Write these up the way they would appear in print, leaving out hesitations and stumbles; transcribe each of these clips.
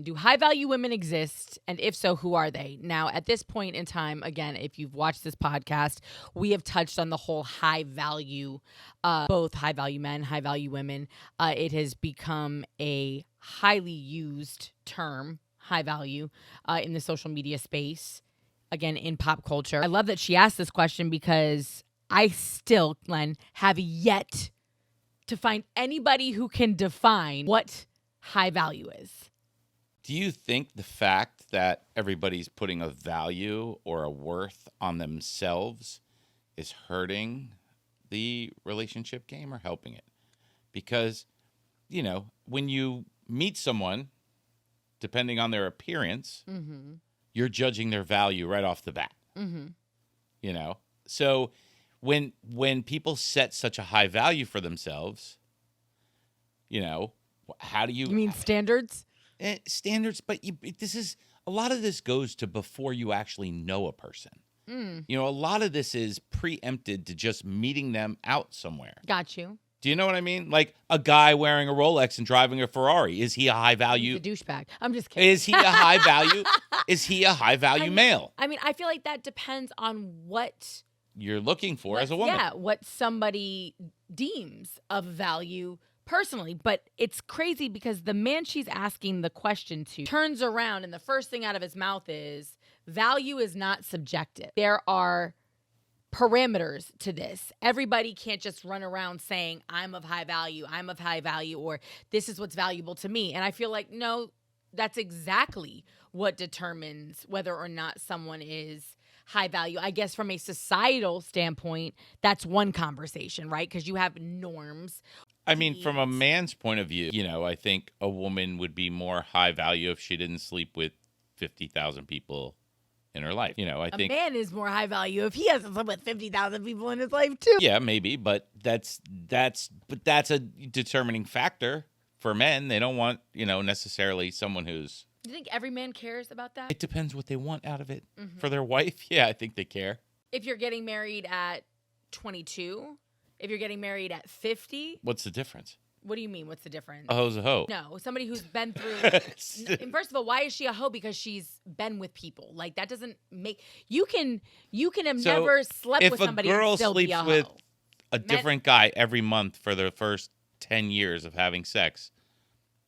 Do high-value women exist? And if so, who are they? Now, at this point in time, again, if you've watched this podcast, we have touched on the whole high-value, both high-value men, high-value women. It has become a highly used term, high-value, in the social media space, again, in pop culture. I love that she asked this question because I still, Glenn, have yet to find anybody who can define what high value is. Do you think the fact that everybody's putting a value or a worth on themselves is hurting the relationship game or helping it? Because, when you meet someone, depending on their appearance, you're judging their value right off the bat. So when people set such a high value for themselves, how do you... You mean standards? Standards, but this is... A lot of this goes to before you actually know a person. A lot of this is preempted to just meeting them out somewhere. Got you. Do you know what I mean? Like a guy wearing a Rolex and driving a Ferrari. Is he a high value? He's a douchebag. I'm just kidding. Is he a high value? Is he a high value male? I mean, I feel like that depends on what you're looking for as a woman. Yeah, what somebody deems of value personally. But it's crazy because the man she's asking the question to turns around and the first thing out of his mouth is, value is not subjective. There are parameters to this. Everybody can't just run around saying, I'm of high value, or this is what's valuable to me. And I feel like, no, that's exactly what determines whether or not someone is high value. I guess from a societal standpoint, that's one conversation, right? Because you have norms. I mean, from a man's point of view, I think a woman would be more high value if she didn't sleep with 50,000 people in her life. I think a man is more high value if he has to sleep with 50,000 people in his life too. Yeah, maybe, but that's a determining factor for men. They don't want, necessarily someone who's... Do you think every man cares about that? It depends what they want out of it. For their wife, yeah, I think they care. If you're getting married at 22, if you're getting married at 50... What's the difference? What do you mean, what's the difference? A hoe's a hoe. No, somebody who's been through... And first of all, why is she a hoe? Because she's been with people. Like, that doesn't make... You can have never slept with somebody and still be a hoe. If a girl sleeps with a different guy every month for the first 10 years of having sex...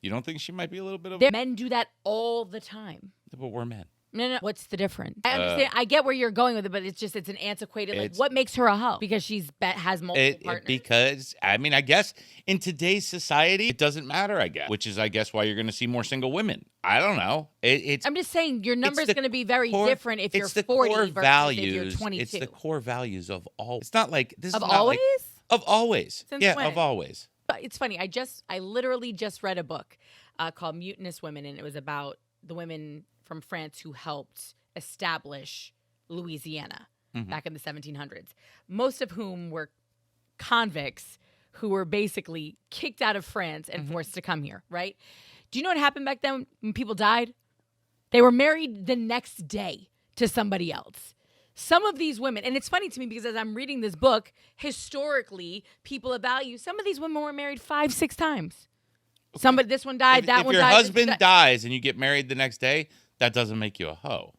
You don't think she might be a little bit of... Men do that all the time. But we're men. No. What's the difference? I understand. I get where you're going with it, but it's an antiquated... what makes her a hoe? Because has multiple partners? Because, I guess in today's society, it doesn't matter, I guess. Which is, I guess, why you're going to see more single women. I don't know. I'm just saying your number's going to be very different if you're 40 versus if you're 22. It's the core values of all... It's not like... This of is not always? Of always. Since yeah, when? Of always. It's funny. I literally just read a book called Mutinous Women, and it was about the women from France who helped establish Louisiana back in the 1700s, most of whom were convicts who were basically kicked out of France and forced to come here, right? Do you know what happened back then when people died? They were married the next day to somebody else. Some of these women, and it's funny to me because as I'm reading this book, historically, people of value, some of these women were married 5-6 times. Okay. This one died, that one died. If your husband dies and you get married the next day, that doesn't make you a hoe.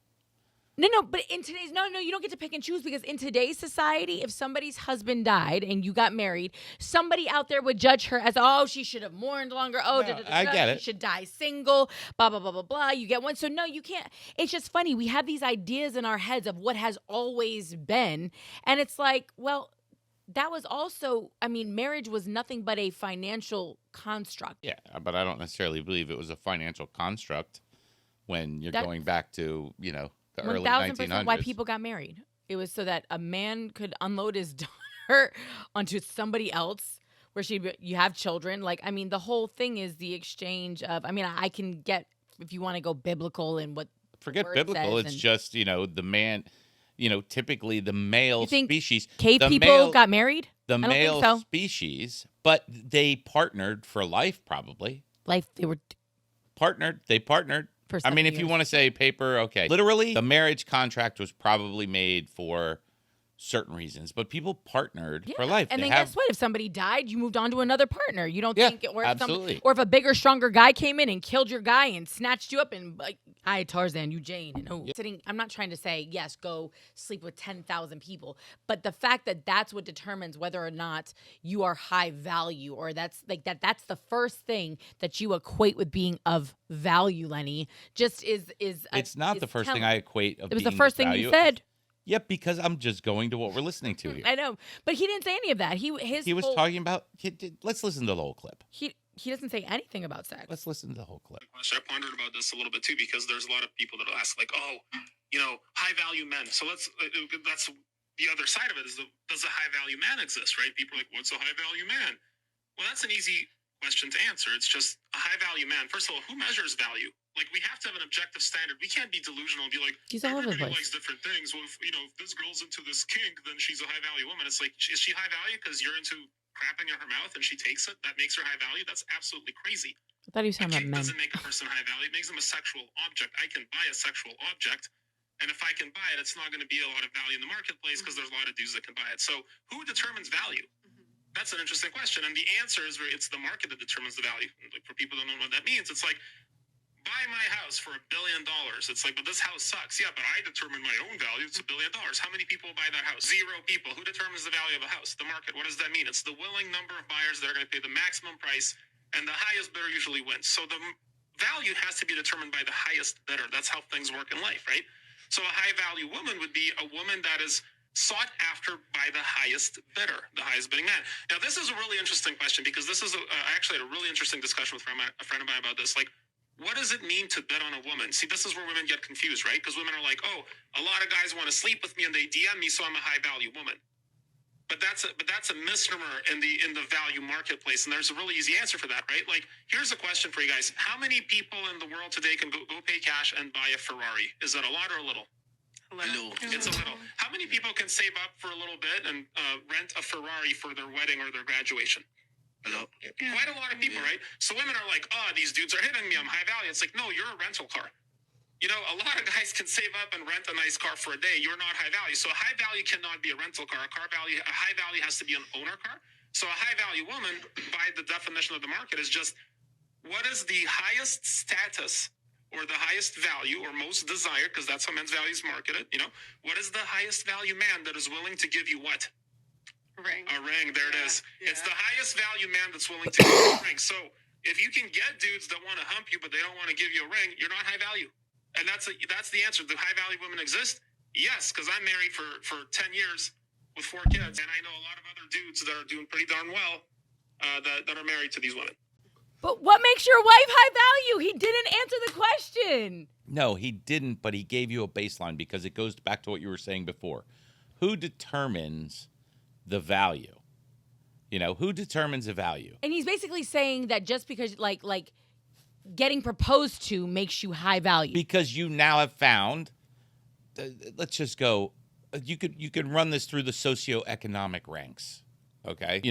No, but in today's, no, you don't get to pick and choose because in today's society, if somebody's husband died and you got married, somebody out there would judge her as, oh, she should have mourned longer. Oh, I get it. She should die single, blah, blah, blah, blah, blah. You get one. So no, you can't. It's just funny. We have these ideas in our heads of what has always been. And it's like, well, that was also, marriage was nothing but a financial construct. Yeah, but I don't necessarily believe it was a financial construct when you're going back to, the early 1900s. Why people got married. It was so that a man could unload his daughter onto somebody else where you have children. Like, the whole thing is the exchange of, I can get, if you want to go biblical and what. Forget biblical. It's just, the man, typically the male species. Cave people got married? The male species, but they partnered for life probably. They were partnered. They partnered. If you want to say paper, okay. Literally, the marriage contract was probably made for certain reasons, but people partnered for life. And then guess what? If somebody died, you moved on to another partner. You don't think, or if absolutely. Or if a bigger, stronger guy came in and killed your guy and snatched you up and like, I Tarzan, you Jane, and sitting. I'm not trying to say yes, go sleep with 10,000 people, but the fact that that's what determines whether or not you are high value, or that's that's the first thing that you equate with being of value, Lenny. Just is it's not the first thing I equate of. It was the first thing you said. Yep, because I'm just going to what we're listening to here. I know, but he didn't say any of that. He was talking about. Let's listen to the whole clip. He doesn't say anything about sex. Let's listen to the whole clip. I pondered about this a little bit too, because there's a lot of people that'll ask like, "Oh, high value men." So that's the other side of it. Does a high value man exist? Right? People are like, "What's a high value man?" Well, that's an easy question to answer. It's just a high value man. First of all, who measures value? Like, we have to have an objective standard. We can't be delusional and be like, everybody likes different things. Well, if this girl's into this kink, then she's a high value woman. It's like, is she high value because you're into crapping in her mouth and she takes it? That makes her high value? That's absolutely crazy. I thought he was talking about men. Doesn't make a person high value. It makes them a sexual object. I can buy a sexual object, and if I can buy it, it's not going to be a lot of value in the marketplace because there's a lot of dudes that can buy it. So who determines value? That's an interesting question. And the answer is it's the market that determines the value. Like, for people who don't know what that means, it's like, buy my house for $1 billion. It's like, but this house sucks. Yeah, but I determine my own value. It's $1 billion. How many people buy that house? 0 people. Who determines the value of a house? The market. What does that mean? It's the willing number of buyers that are going to pay the maximum price, and the highest bidder usually wins. So the value has to be determined by the highest bidder. That's how things work in life, right? So a high value woman would be a woman that is sought after by the highest bidder, the highest bidding man. Now, this is a really interesting question, because this is I actually had a really interesting discussion with a friend of mine about this. Like, what does it mean to bid on a woman? See, this is where women get confused, right? Because women are like, oh, a lot of guys want to sleep with me and they DM me, so I'm a high value woman. But that's a misnomer in the value marketplace, and there's a really easy answer for that, right? Like, here's a question for you guys: how many people in the world today can go pay cash and buy a Ferrari? Is that a lot or a little? It's a little. How many people can save up for a little bit and rent a Ferrari for their wedding or their graduation? Quite a lot of people, right? So women are like, oh, these dudes are hitting me, I'm high value. It's like, no, you're a rental car. A lot of guys can save up and rent a nice car for a day. You're not high value. So a high value cannot be a rental car. A high value has to be an owner car. So a high value woman, by the definition of the market, is just, what is the highest status or the highest value or most desired, because that's how men's values marketed, what is the highest value man that is willing to give you what? A ring. There it is. Yeah. It's the highest value man that's willing to give you a ring. So if you can get dudes that want to hump you, but they don't want to give you a ring, you're not high value. And that's the answer. Do high value women exist? Yes, because I'm married for 10 years with 4 kids, and I know a lot of other dudes that are doing pretty darn well that are married to these women. But what makes your wife high value? He didn't answer the question. No, he didn't, but he gave you a baseline, because it goes back to what you were saying before. Who determines the value? Who determines the value? And he's basically saying that just because like getting proposed to makes you high value, because you now have found, let's just go, you could run this through the socioeconomic ranks. Okay,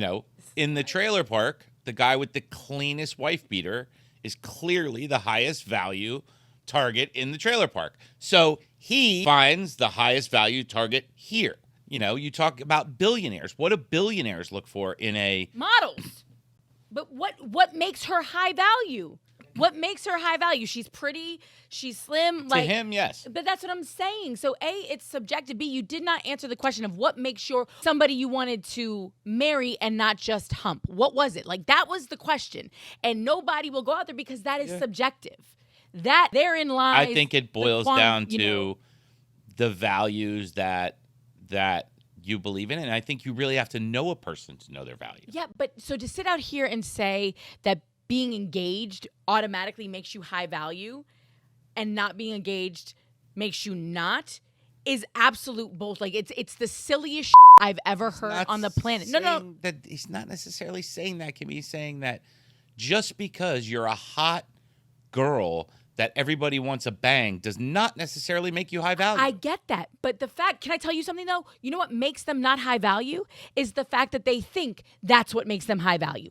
in the trailer park, the guy with the cleanest wife beater is clearly the highest value target in the trailer park. So he finds the highest value target here. You talk about billionaires. What do billionaires look for in a... models. But what makes her high value? What makes her high value? She's pretty. She's slim. To him, yes. But that's what I'm saying. So A, it's subjective. B, you did not answer the question of what makes sure somebody you wanted to marry and not just hump. What was it? Like, that was the question. And nobody will go out there because that is subjective. That therein lies... I think it boils down to the values that you believe in, and I think you really have to know a person to know their value. Yeah, but so to sit out here and say that being engaged automatically makes you high value and not being engaged makes you not is absolute bullshit. Like, it's the silliest I've ever heard on the planet. No. That he's not necessarily saying that. Can be saying that just because you're a hot girl that everybody wants a bang does not necessarily make you high value. I get that. But can I tell you something though? You know what makes them not high value is the fact that they think that's what makes them high value.